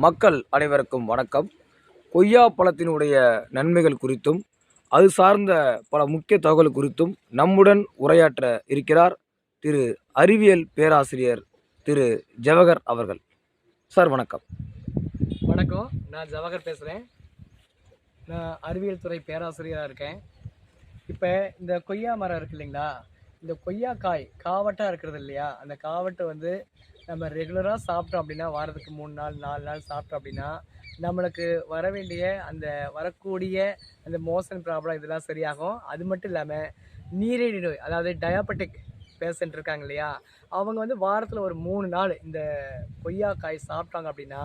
மக்கள் அனைவருக்கும் வணக்கம். கொய்யா பழத்தினுடைய நன்மைகள் குறித்தும் அது சார்ந்த பல முக்கிய தகவல் குறித்தும் நம்முடன் உரையாற்ற இருக்கிறார் திரு அறிவியல் பேராசிரியர் திரு ஜவஹர் அவர்கள். சார் வணக்கம். வணக்கம், நான் ஜவஹர் பேசுகிறேன். நான் அறிவியல் துறை பேராசிரியராக இருக்கேன். இப்போ இந்த கொய்யா மரம் இருக்கு இல்லைங்களா, இந்த கொய்யாக்காய் காவட்டாக இருக்கிறது இல்லையா, அந்த காவட்டை வந்து நம்ம ரெகுலராக சாப்பிட்டோம் அப்படின்னா, வாரத்துக்கு 3 நாள் 4 நாள் சாப்பிட்டோம் அப்படின்னா நம்மளுக்கு வர வேண்டிய அந்த வரக்கூடிய அந்த மோஷன் ப்ராப்ளம் இதெல்லாம் சரியாகும். அது மட்டும் இல்லாமல் நீரிழிவு நோய், அதாவது டயாபெட்டிக் பேஷண்ட் இருக்காங்க இல்லையா, அவங்க வந்து வாரத்தில் ஒரு 3 நாள் இந்த கொய்யாக்காய் சாப்பிட்டாங்க அப்படின்னா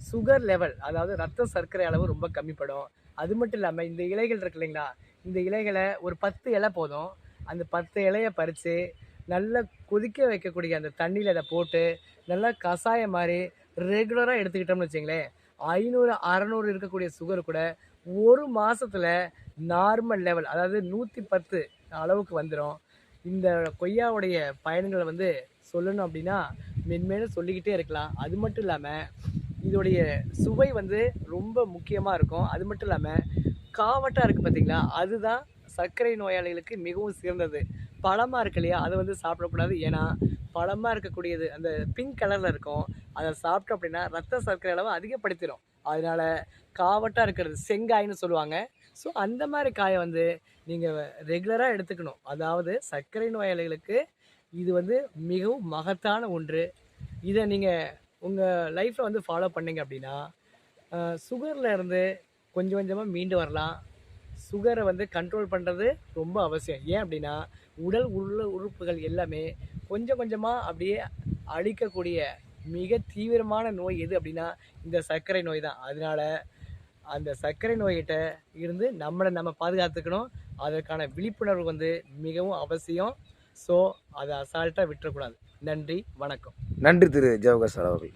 சுகர் லெவல், அதாவது ரத்த சர்க்கரை அளவு ரொம்ப கம்மிப்படும். அது மட்டும் இல்லாமல் இந்த இலைகள் இருக்கு இல்லைங்களா, இந்த இலைகளை ஒரு 10 இலை போதும், அந்த 10 இலையை பறித்து நல்லா கொதிக்க வைக்கக்கூடிய அந்த தண்ணியில் அதை போட்டு நல்லா கஷாயம் மாதிரி ரெகுலராக எடுத்துக்கிட்டோம்னு வச்சிங்களேன், 500-600 இருக்கக்கூடிய சுகர் கூட ஒரு மாதத்தில் நார்மல் லெவல், அதாவது 110 அளவுக்கு வந்துடும். இந்த கொய்யாவுடைய பயன்களை வந்து சொல்லணும் அப்படின்னா மென்மேலும் சொல்லிக்கிட்டே இருக்கலாம். அது மட்டும் இல்லாமல் இதோடைய சுவை வந்து ரொம்ப முக்கியமாக இருக்கும். அது மட்டும் இல்லாமல் காவட்டாக இருக்குது பார்த்தீங்களா, அதுதான் சர்க்கரை நோயாளிகளுக்கு மிகவும் சிறந்தது. பழமாக இருக்கு இல்லையா, அதை வந்து சாப்பிடக்கூடாது. ஏன்னா பழமாக இருக்கக்கூடியது அந்த பிங்க் கலரில் இருக்கும், அதை சாப்பிட்டோம் அப்படின்னா ரத்த சர்க்கரை அளவு அதிகப்படுத்திடும். அதனால் காவட்டாக இருக்கிறது செங்காய்னு சொல்லுவாங்க. ஸோ அந்த மாதிரி காயை வந்து நீங்கள் ரெகுலராக எடுத்துக்கணும். அதாவது சர்க்கரை நோயாளிகளுக்கு இது வந்து மிகவும் மகத்தான ஒன்று. இதை நீங்கள் உங்கள் லைஃப்பில் வந்து ஃபாலோ பண்ணிங்க அப்படின்னா சுகரில் இருந்து கொஞ்சம் கொஞ்சமாக மீண்டு வரலாம். சுகரை வந்து கண்ட்ரோல் பண்ணுறது ரொம்ப அவசியம். ஏன் அப்படின்னா உடல் உறுப்புகள் எல்லாமே கொஞ்சம் கொஞ்சமாக அப்படியே அழிக்கக்கூடிய மிக தீவிரமான நோய் எது அப்படின்னா இந்த சர்க்கரை நோய் தான். அதனால் அந்த சர்க்கரை நோய்கிட்ட இருந்து நம்ம பாதுகாத்துக்கணும். அதற்கான விழிப்புணர்வு வந்து மிகவும் அவசியம். ஸோ அதை அசால்ட்டாக விட்டுறக்கூடாது. நன்றி, வணக்கம். நன்றி திரு ஜவஹர் சார் அவர்கள்.